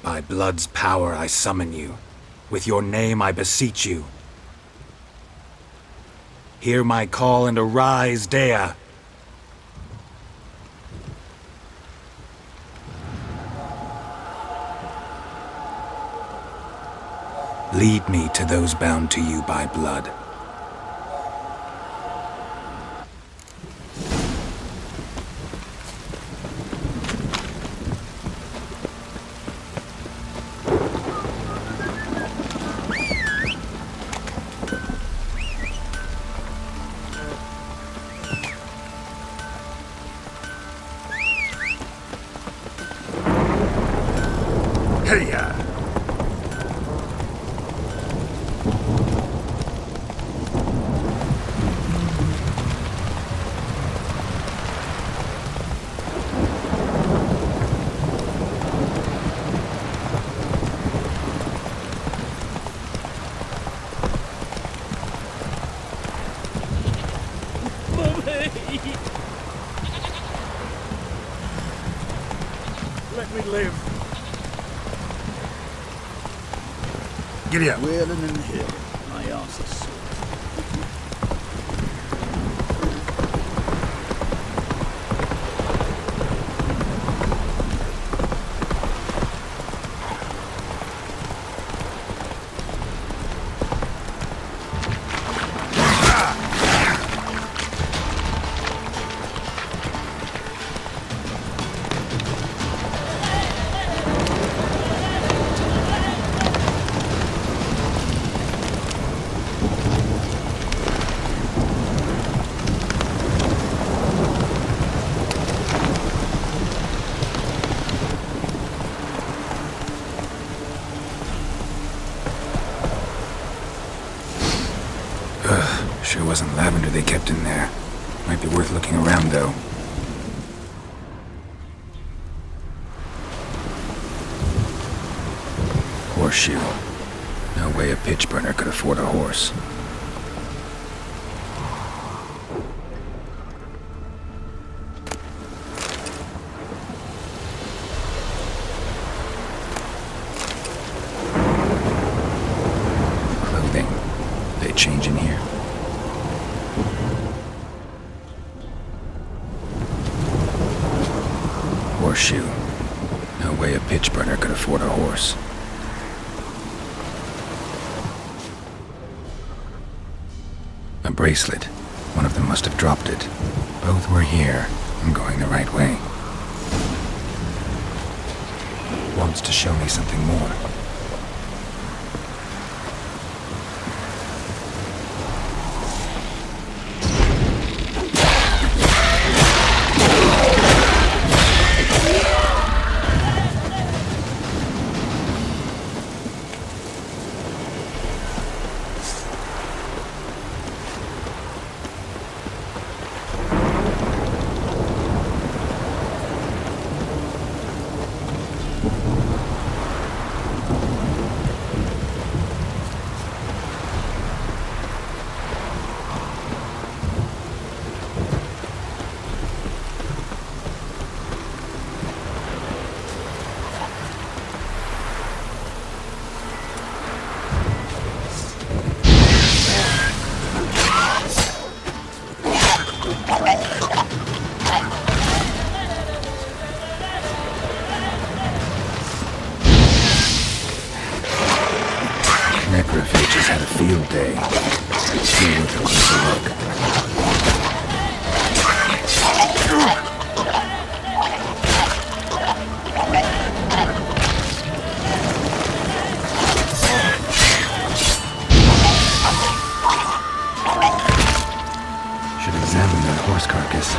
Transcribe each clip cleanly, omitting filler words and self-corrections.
By blood's power I summon you. With your name I beseech you. Hear my call and arise, Dea! Lead me to those bound to you by blood. Hey-ya! Let me live. Giddy up. Wheeling and hill. My arse is sore. Sure wasn't lavender they kept in there. Might be worth looking around, though. Horseshoe. No way a pitch burner could afford a horse. Clothing. They change in here. Horseshoe. No way a pitch burner could afford a horse. A bracelet. One of them must have dropped it. Both were here. I'm going the right way. Wants to show me something more. Here with a closer look. Should examine that horse carcass.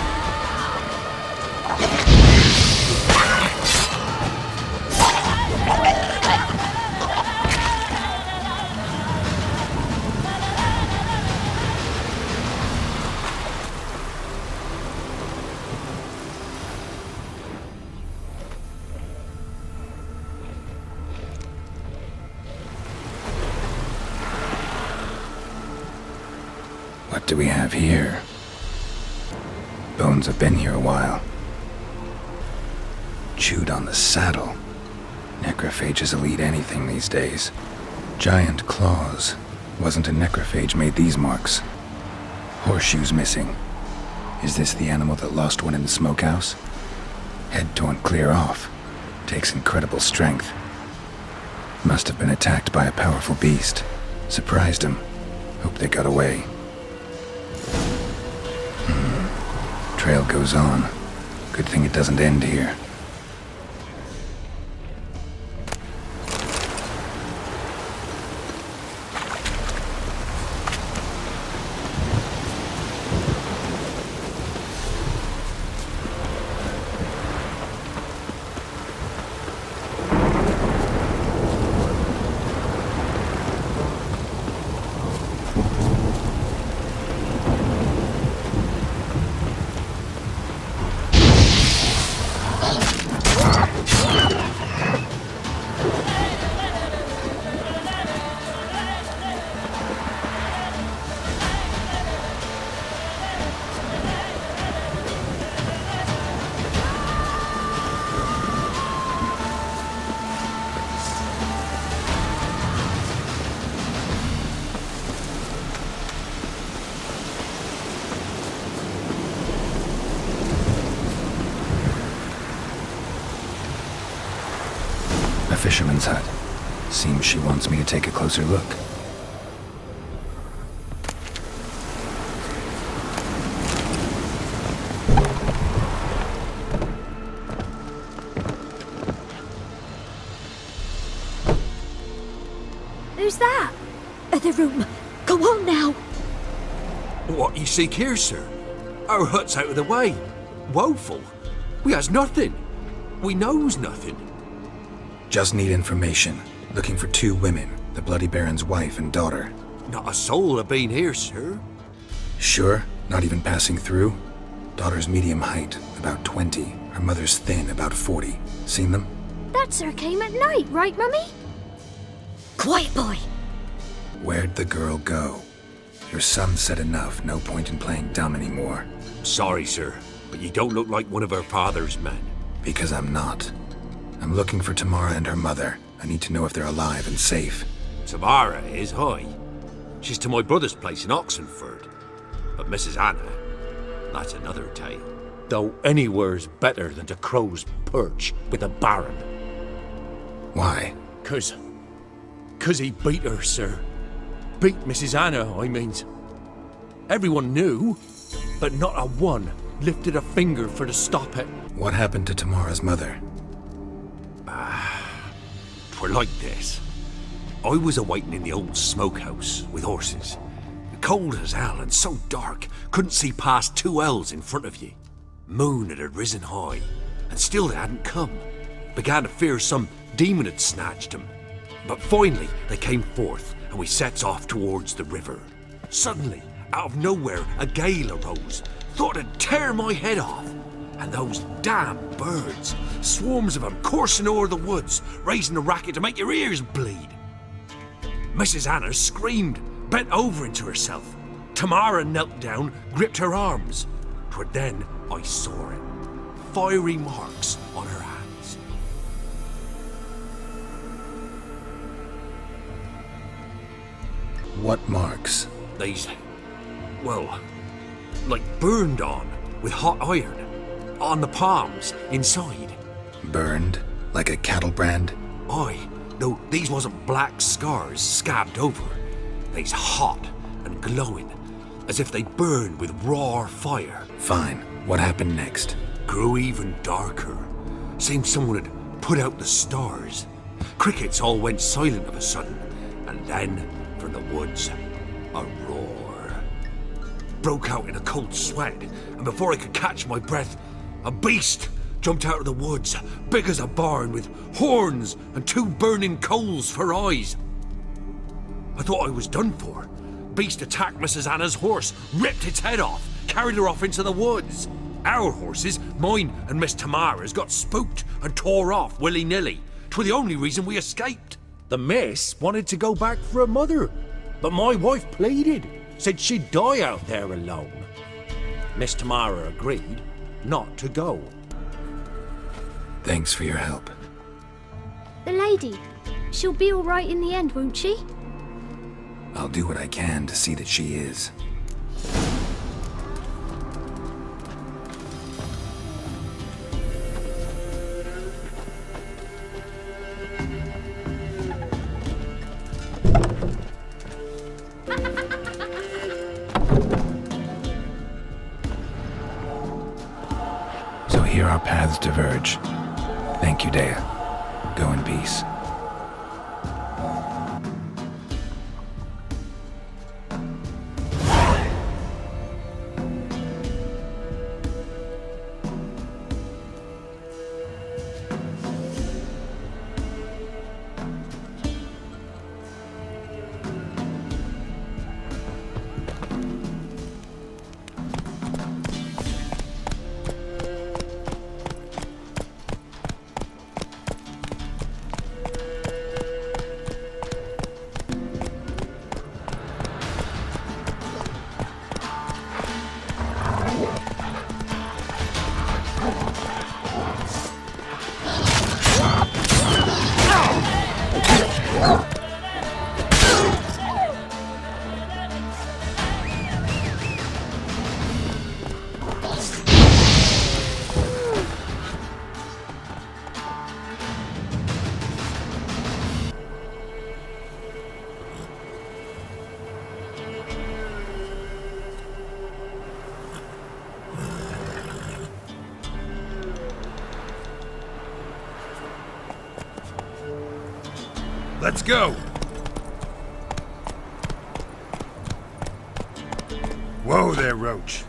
What do we have here? Bones have been here a while. Chewed on the saddle. Necrophages will eat anything these days. Giant claws. Wasn't a necrophage made these marks. Horseshoes missing. Is this the animal that lost one in the smokehouse? Head torn clear off. Takes incredible strength. Must have been attacked by a powerful beast. Surprised him. Hope they got away. Trail goes on. Good thing it doesn't end here. Fisherman's hut. Seems she wants me to take a closer look. Who's that? The room. Go on now. What you seek here, sir? Our hut's out of the way. Woeful. We has nothing. We knows nothing. Just need information. Looking for 2 women, the Bloody Baron's wife and daughter. Not a soul have been here, sir. Sure? Not even passing through? Daughter's medium height, about 20. Her mother's thin, about 40. Seen them? That sir came at night, right, Mummy? Quiet, boy. Where'd the girl go? Your son said enough, no point in playing dumb anymore. Sorry, sir, but you don't look like one of her father's men. Because I'm not. I'm looking for Tamara and her mother. I need to know if they're alive and safe. Tamara is, hi. She's to my brother's place in Oxenford. But Mrs. Anna, that's another tale. Though anywhere's better than to crow's perch with a baron. Why? 'Cause he beat her, sir. Beat Mrs. Anna, I means. Everyone knew, but not a one lifted a finger for to stop it. What happened to Tamara's mother? 'Twere like this. I was awaiting in the old smokehouse with horses. Cold as hell and so dark, couldn't see past 2 ells in front of ye. Moon had risen high, and still they hadn't come. Began to fear some demon had snatched them. But finally they came forth, and we sets off towards the river. Suddenly, out of nowhere, a gale arose. Thought it'd tear my head off. And those damn birds, swarms of them coursing o'er the woods, raising a racket to make your ears bleed. Mrs. Anna screamed, bent over into herself. Tamara knelt down, gripped her arms. 'Twere then I saw it. Fiery marks on her hands. What marks? These, well, like burned on with hot iron. On the palms, inside. Burned? Like a cattle brand? Aye, though these wasn't black scars scabbed over. They's hot and glowing, as if they burned with raw fire. Fine. What happened next? Grew even darker. Seemed someone had put out the stars. Crickets all went silent of a sudden, and then, from the woods, a roar. Broke out in a cold sweat, and before I could catch my breath, a beast jumped out of the woods, big as a barn, with horns and 2 burning coals for eyes. I thought I was done for. Beast attacked Mrs. Anna's horse, ripped its head off, carried her off into the woods. Our horses, mine and Miss Tamara's, got spooked and tore off willy-nilly. 'Twas the only reason we escaped. The miss wanted to go back for her mother, but my wife pleaded, said she'd die out there alone. Miss Tamara agreed not to go. Thanks for your help. The lady. She'll be all right in the end, won't she? I'll do what I can to see that she is. So here our paths diverge. Thank you, Dea. Go in peace. Let's go! Whoa there, Roach.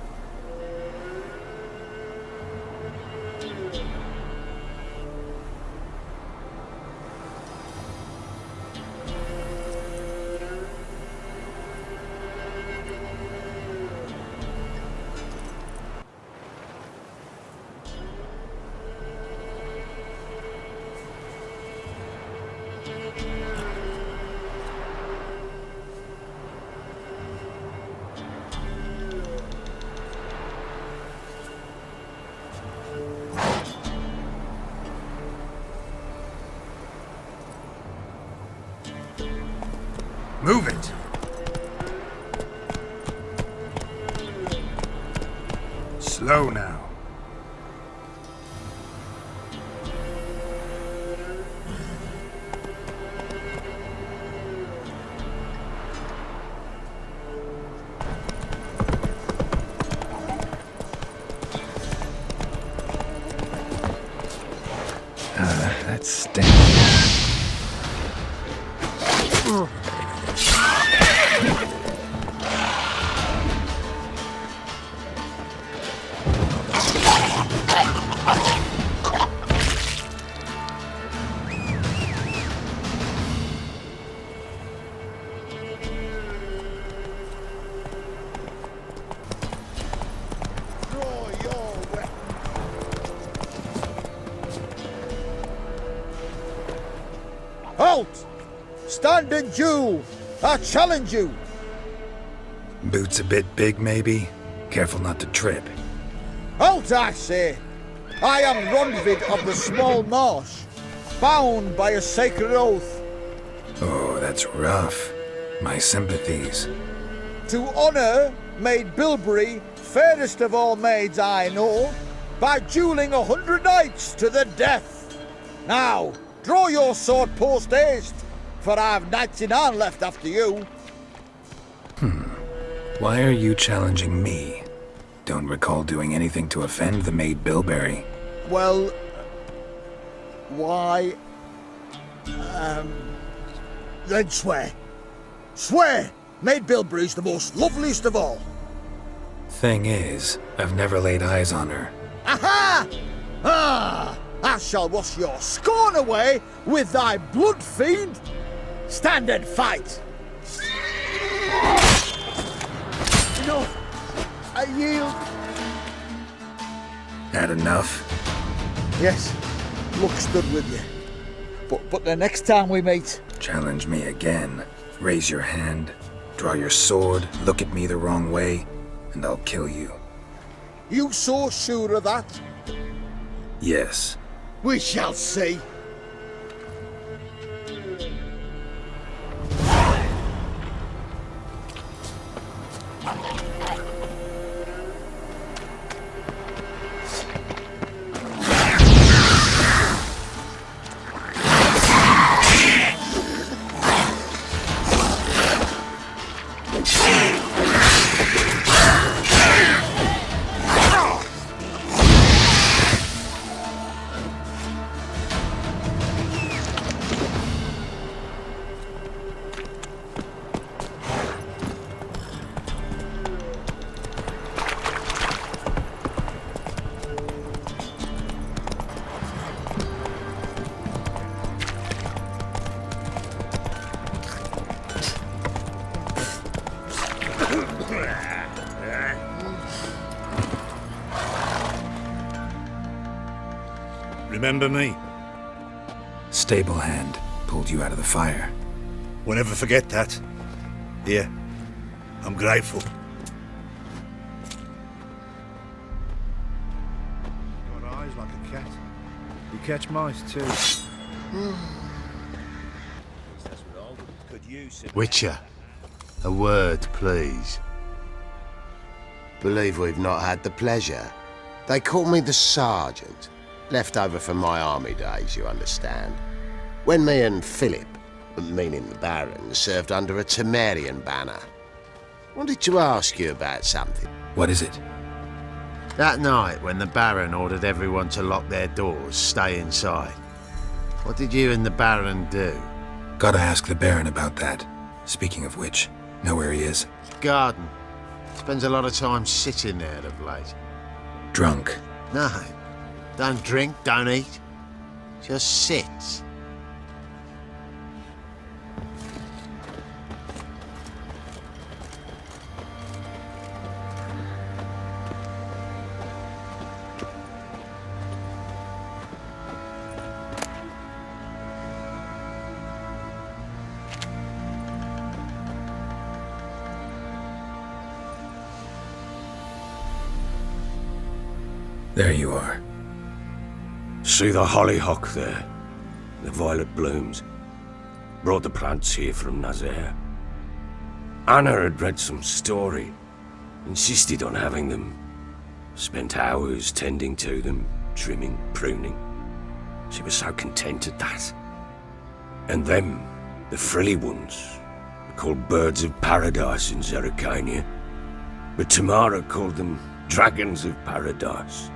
Move it! Slow now. That's stinky. Halt! Stand and do! I challenge you! Boots a bit big, maybe? Careful not to trip. Halt, I say! I am Ronvid of the Small Marsh, bound by a sacred oath. Oh, that's rough. My sympathies. To honour Maid Bilberry, fairest of all maids I know, by duelling 100 knights to the death. Now, draw your sword post haste, for I've knights in hand left after you. Why are you challenging me? Don't recall doing anything to offend the maid Bilberry. Well, why? Then swear. Swear! Maid Bilberry's the most loveliest of all. Thing is, I've never laid eyes on her. Aha! Ah! I shall wash your scorn away with thy blood fiend. Stand and fight. No, I yield. Had enough? Yes, looks good with you. But the next time we meet... Challenge me again. Raise your hand, draw your sword, look at me the wrong way, and I'll kill you. You so sure of that? Yes. We shall see. Remember me? Stable hand pulled you out of the fire. Won't ever forget that. Here, I'm grateful. Got eyes like a cat. You catch mice too. Witcher, a word, please. Believe we've not had the pleasure. They call me the Sergeant. Left over from my army days, you understand. When me and Philip, meaning the Baron, served under a Temerian banner. Wanted to ask you about something. What is it? That night when the Baron ordered everyone to lock their doors, stay inside. What did you and the Baron do? Gotta ask the Baron about that. Speaking of which, know where he is? Garden. Spends a lot of time sitting there of late. Drunk. No. Don't drink, don't eat. Just sits. There you are. See the hollyhock there? The violet blooms. Brought the plants here from Nazaire. Anna had read some story. Insisted on having them. Spent hours tending to them, trimming, pruning. She was so content at that. And them, the frilly ones, called birds of paradise in Zerrikania. But Tamara called them dragons of paradise.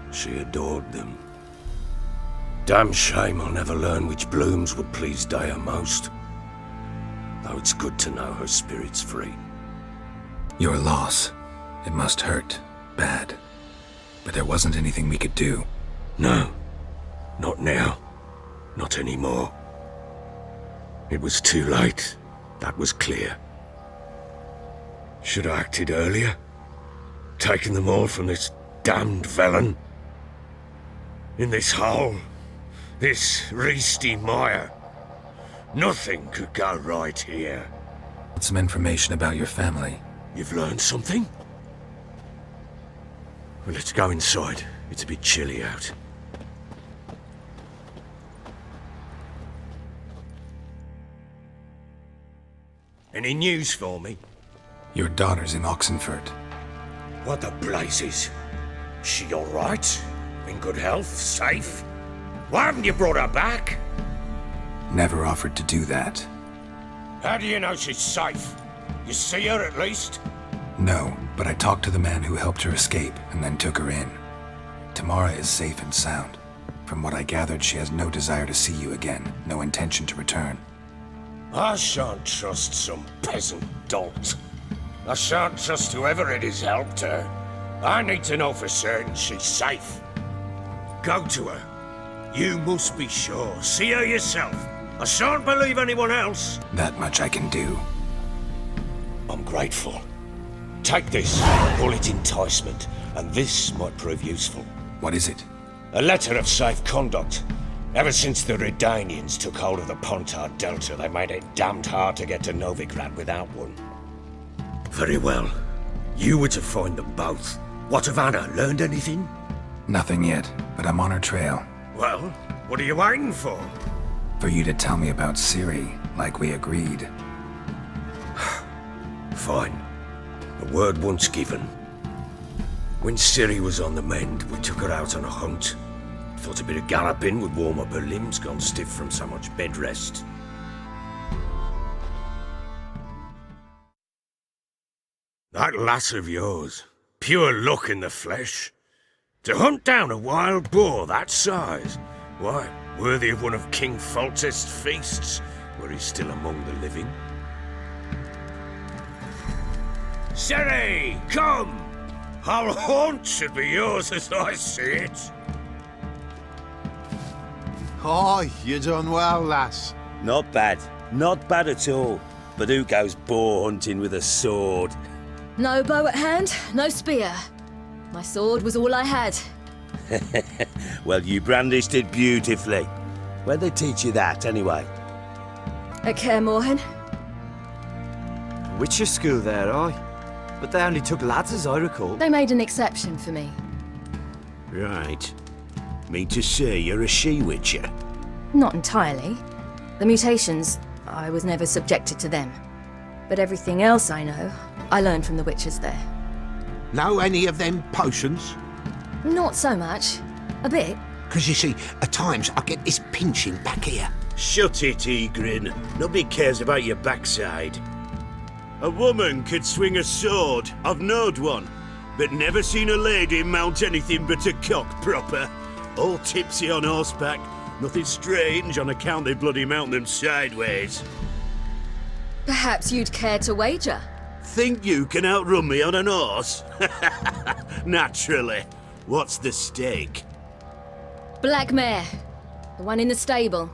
She adored them. Damn shame I'll never learn which blooms would please Dea most. Though it's good to know her spirit's free. Your loss. It must hurt. Bad. But there wasn't anything we could do. No. Not now. Not anymore. It was too late. That was clear. Should have acted earlier. Taken them all from this damned felon. In this hole, this Reesty mire, nothing could go right here. Some information about your family. You've learned something? Well, let's go inside. It's a bit chilly out. Any news for me? Your daughter's in Oxenfurt. What the blazes? She all right? In good health? Safe? Why haven't you brought her back? Never offered to do that. How do you know she's safe? You see her at least? No, but I talked to the man who helped her escape and then took her in. Tamara is safe and sound. From what I gathered, she has no desire to see you again, no intention to return. I shan't trust some peasant dolt. I shan't trust whoever it is helped her. I need to know for certain she's safe. Go to her. You must be sure. See her yourself. I shan't believe anyone else. That much I can do. I'm grateful. Take this, call it enticement, and this might prove useful. What is it? A letter of safe conduct. Ever since the Redanians took hold of the Pontar Delta, they made it damned hard to get to Novigrad without one. Very well. You were to find them both. What of Anna? Learned anything? Nothing yet, but I'm on her trail. Well, what are you waiting for? For you to tell me about Ciri, like we agreed. Fine. A word once given. When Ciri was on the mend, we took her out on a hunt. Thought a bit of galloping would warm up her limbs, gone stiff from so much bed rest. That lass of yours, pure luck in the flesh. To hunt down a wild boar that size, why, worthy of one of King Foltest's feasts, where he's still among the living. Ciri, come! Our haunt should be yours as I see it. Aye, you done well, lass. Not bad. Not bad at all. But who goes boar hunting with a sword? No bow at hand, no spear. My sword was all I had. Well, you brandished it beautifully. Where'd they teach you that, anyway? At Kaer Morhen. Witcher school there, aye. But they only took lads, as I recall. They made an exception for me. Right. Mean to say you're a she-witcher? Not entirely. The mutations, I was never subjected to them. But everything else I know, I learned from the witches there. Know any of them potions? Not so much. A bit. Because you see, at times I get this pinching back here. Shut it, Egrin. Nobody cares about your backside. A woman could swing a sword. I've knowed one. But never seen a lady mount anything but a cock proper. All tipsy on horseback. Nothing strange on account they bloody mount them sideways. Perhaps you'd care to wager? Think you can outrun me on an horse? Naturally. What's the stake? Black Mare. The one in the stable.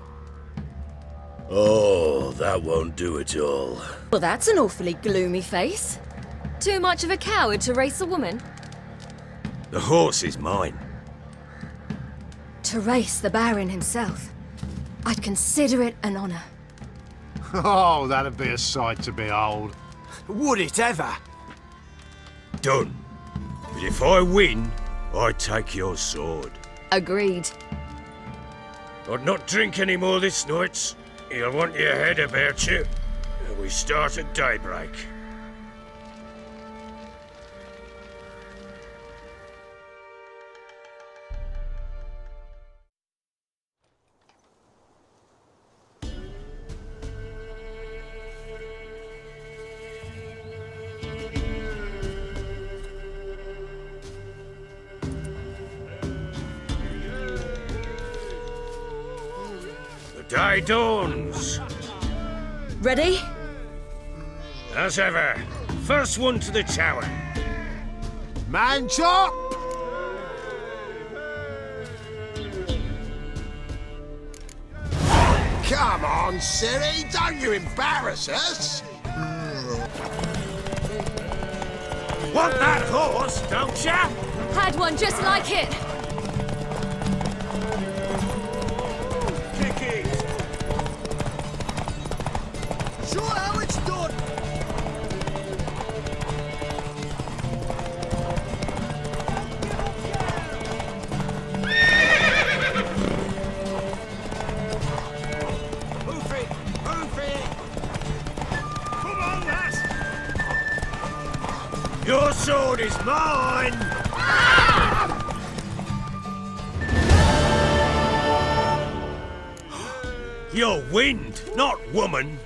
Oh, that won't do at all. Well, that's an awfully gloomy face. Too much of a coward to race a woman? The horse is mine. To race the Baron himself. I'd consider it an honor. Oh, that'd be a sight to behold. Would it ever? Done. But if I win, I take your sword. Agreed. I'd not drink any more this night. You'll want your head about you. We start at daybreak. The day dawns. Ready? As ever, first one to the tower. Man chop! Come on, Ciri, don't you embarrass us! Want that horse, don't ya? Had one just like it. Kick it. Show how it's done. Move it, move it. Come on, lass. Your sword is mine. You're wind, not woman.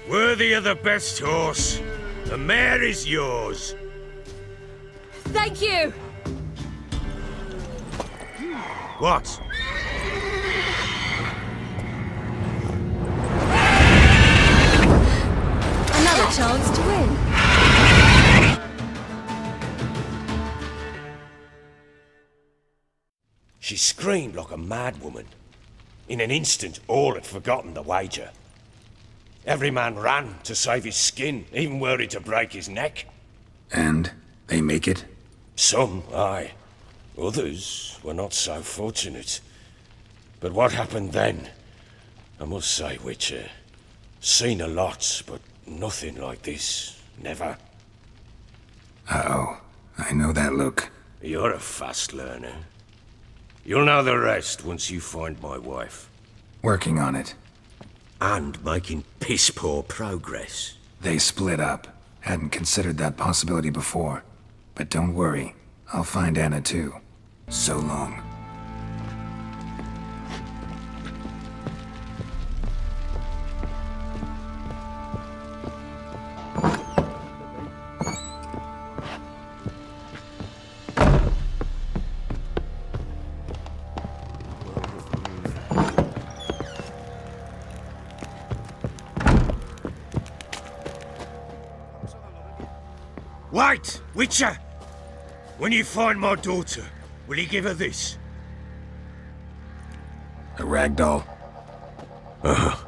Worthy of the best horse. The mare is yours. Thank you! What? Another chance to win. She screamed like a mad woman. In an instant, all had forgotten the wager. Every man ran to save his skin, even were he to break his neck. And they make it? Some, aye. Others were not so fortunate. But what happened then? I must say, Witcher, seen a lot, but nothing like this. Never. Uh-oh. I know that look. You're a fast learner. You'll know the rest once you find my wife. Working on it. And making piss-poor progress. They split up. Hadn't considered that possibility before. But don't worry. I'll find Anna too. So long. Wait, Witcher! When you find my daughter, will you give her this? A ragdoll? Uh-huh.